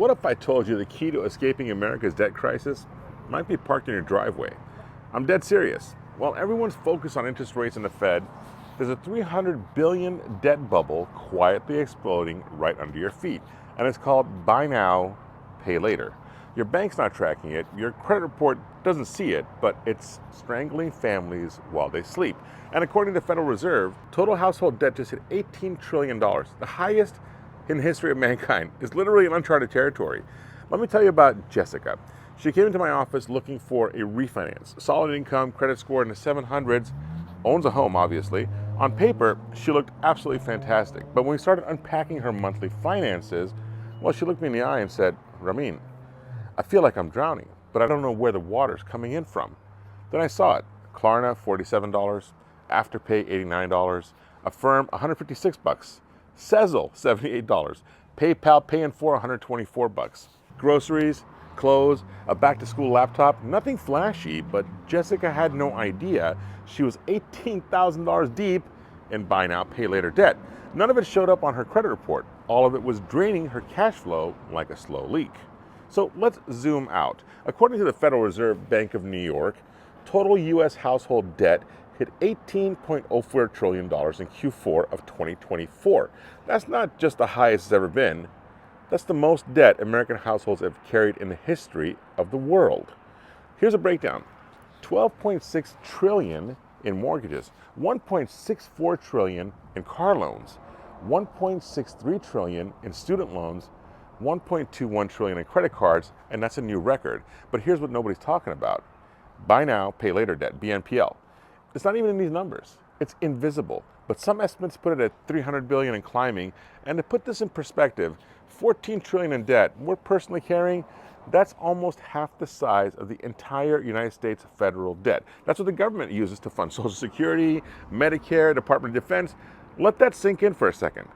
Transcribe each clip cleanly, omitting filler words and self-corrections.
What if I told you the key to escaping America's debt crisis might be parked in your driveway? I'm dead serious. While everyone's focused on interest rates and the Fed, there's a 300 billion debt bubble quietly exploding right under your feet, and it's called buy now, pay later. Your bank's not tracking it, your credit report doesn't see it, but it's strangling families while they sleep. And according to the Federal Reserve, total household debt just hit $18 trillion, the highest in the history of mankind. Is literally an uncharted territory. Let me tell you about Jessica. She came into my office looking for a refinance. Solid income, credit score in the 700s, owns a home, obviously. On paper, she looked absolutely fantastic. But when we started unpacking her monthly finances, well, she looked me in the eye and said, Ramin, I feel like I'm drowning, but I don't know where the water's coming in from. Then I saw it. Klarna, $47. Afterpay, $89. Affirm, $156. Sezzle, $78. PayPal, Pay in 4, $124. Groceries, clothes, a back-to-school laptop, nothing flashy, but Jessica had no idea she was $18,000 deep in buy now, pay later debt. None of it showed up on her credit report. All of it was draining her cash flow like a slow leak. So let's zoom out. According to the Federal Reserve Bank of New York, total U.S. household debt hit $18.04 trillion in Q4 of 2024. That's not just the highest it's ever been. That's the most debt American households have carried in the history of the world. Here's a breakdown. 12.6 trillion in mortgages, 1.64 trillion in car loans, 1.63 trillion in student loans, 1.21 trillion in credit cards, and that's a new record. But here's what nobody's talking about. Buy now, pay later debt, BNPL. It's not even in these numbers. It's invisible. But some estimates put it at 300 billion and climbing. And to put this in perspective, 14 trillion in debt we're personally carrying, that's almost half the size of the entire United States federal debt. That's what the government uses to fund Social Security, Medicare, Department of Defense. Let that sink in for a second.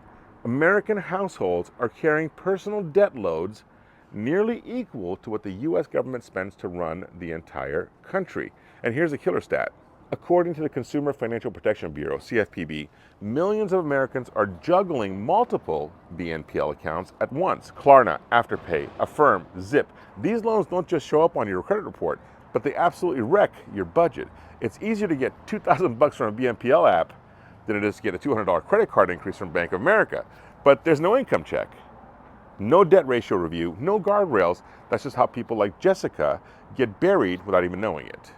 American households are carrying personal debt loads nearly equal to what the U.S. government spends to run the entire country. And here's a killer stat. According to the Consumer Financial Protection Bureau, CFPB, millions of Americans are juggling multiple BNPL accounts at once. Klarna, Afterpay, Affirm, Zip. These loans don't just show up on your credit report, but they absolutely wreck your budget. It's easier to get $2,000 from a BNPL app than it is to get a $200 credit card increase from Bank of America. But there's no income check, no debt ratio review, no guardrails. That's just how people like Jessica get buried without even knowing it.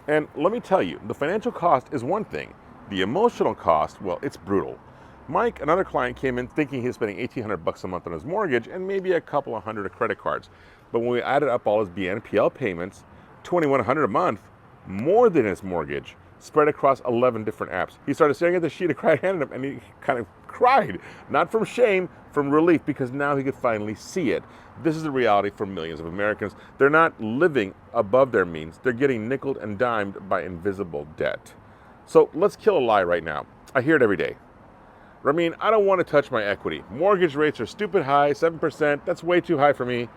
And let me tell you, the financial cost is one thing. The emotional cost, well, it's brutal. Mike, another client, came in thinking he was spending $1,800 a month on his mortgage and maybe a couple of hundred of credit cards. But when we added up all his BNPL payments, $2,100 a month, more than his mortgage, spread across 11 different apps. He started staring at the sheet of credit handed him and he kind of cried, not from shame, from relief, because now he could finally see it. This is the reality for millions of Americans. They're not living above their means. They're getting nickeled and dimed by invisible debt. So let's kill a lie right now. I hear it every day. Ramin, I don't want to touch my equity. Mortgage rates are stupid high, 7%. That's way too high for me.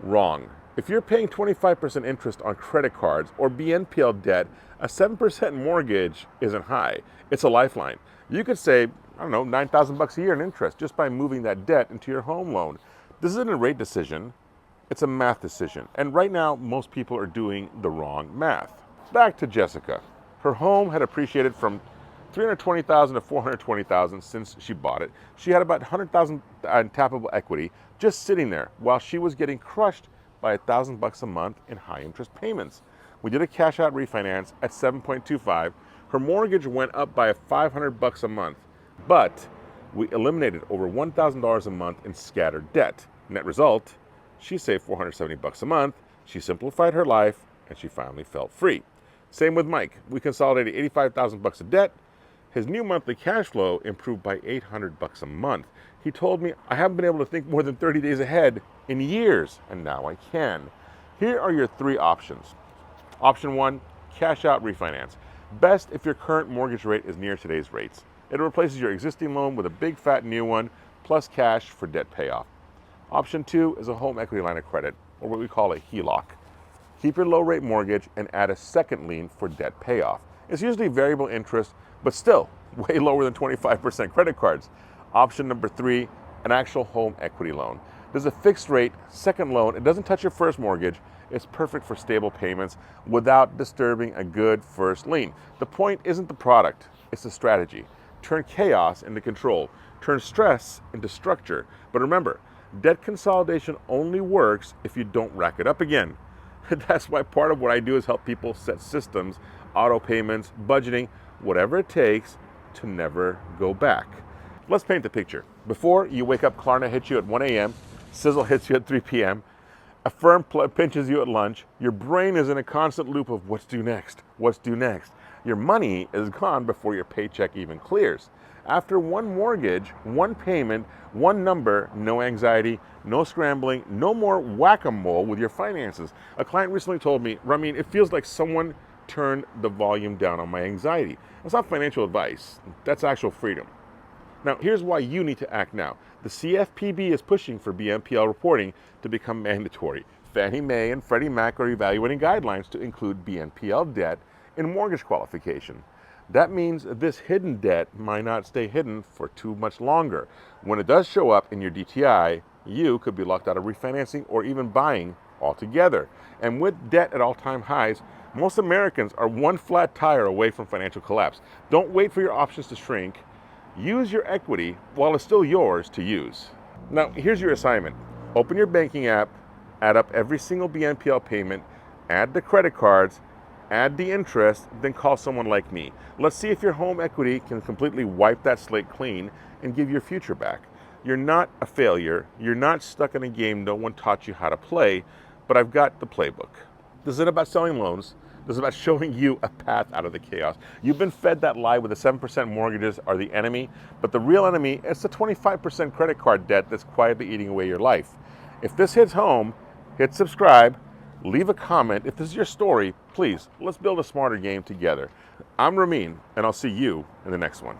Wrong. If you're paying 25% interest on credit cards or BNPL debt, a 7% mortgage isn't high. It's a lifeline. You could save, I don't know, $9,000 a year in interest just by moving that debt into your home loan. This isn't a rate decision, it's a math decision. And right now, most people are doing the wrong math. Back to Jessica. Her home had appreciated from $320,000 to $420,000 since she bought it. She had about $100,000 in tappable equity just sitting there while she was getting crushed by $1,000 a month in high interest payments. We did a cash out refinance at 7.25. Her mortgage went up by $500 a month, but we eliminated over $1,000 a month in scattered debt. Net result, she saved $470 a month, she simplified her life, and she finally felt free. Same with Mike. We consolidated $85,000 of debt. His new monthly cash flow improved by $800 a month. He told me, I haven't been able to think more than 30 days ahead in years, and now I can. Here are your three options. Option one, cash out refinance. Best if your current mortgage rate is near today's rates. It replaces your existing loan with a big fat new one, plus cash for debt payoff. Option two is a home equity line of credit, or what we call a HELOC. Keep your low rate mortgage and add a second lien for debt payoff. It's usually variable interest, but still way lower than 25% credit cards. Option number three, an actual home equity loan. There's a fixed rate second loan. It doesn't touch your first mortgage. It's perfect for stable payments without disturbing a good first lien. The point isn't the product, it's the strategy. Turn chaos into control. Turn stress into structure. But remember, debt consolidation only works if you don't rack it up again. That's why part of what I do is help people set systems, auto payments, budgeting, whatever it takes to never go back. Let's paint the picture. Before you wake up, Klarna hits you at 1 a.m., Sizzle hits you at 3 p.m., Affirm pinches you at lunch. Your brain is in a constant loop of what's due next, what's due next. Your money is gone before your paycheck even clears. After one mortgage, one payment, one number, no anxiety, no scrambling, no more whack-a-mole with your finances. A client recently told me, Ramin, it feels like someone turned the volume down on my anxiety. That's not financial advice. That's actual freedom. Now, here's why you need to act now. The CFPB is pushing for BNPL reporting to become mandatory. Fannie Mae and Freddie Mac are evaluating guidelines to include BNPL debt in mortgage qualification. That means this hidden debt might not stay hidden for too much longer. When it does show up in your DTI, you could be locked out of refinancing or even buying altogether. And with debt at all-time highs, most Americans are one flat tire away from financial collapse. Don't wait for your options to shrink. Use your equity while it's still yours to use. Now, here's your assignment. Open your banking app, add up every single BNPL payment, add the credit cards, add the interest, then call someone like me. Let's see if your home equity can completely wipe that slate clean and give your future back. You're not a failure. You're not stuck in a game no one taught you how to play, but I've got the playbook. This isn't about selling loans. This is about showing you a path out of the chaos. You've been fed that lie with the 7% mortgages are the enemy, but the real enemy is the 25% credit card debt that's quietly eating away your life. If this hits home, hit subscribe, leave a comment. If this is your story, please, let's build a smarter game together. I'm Ramin, and I'll see you in the next one.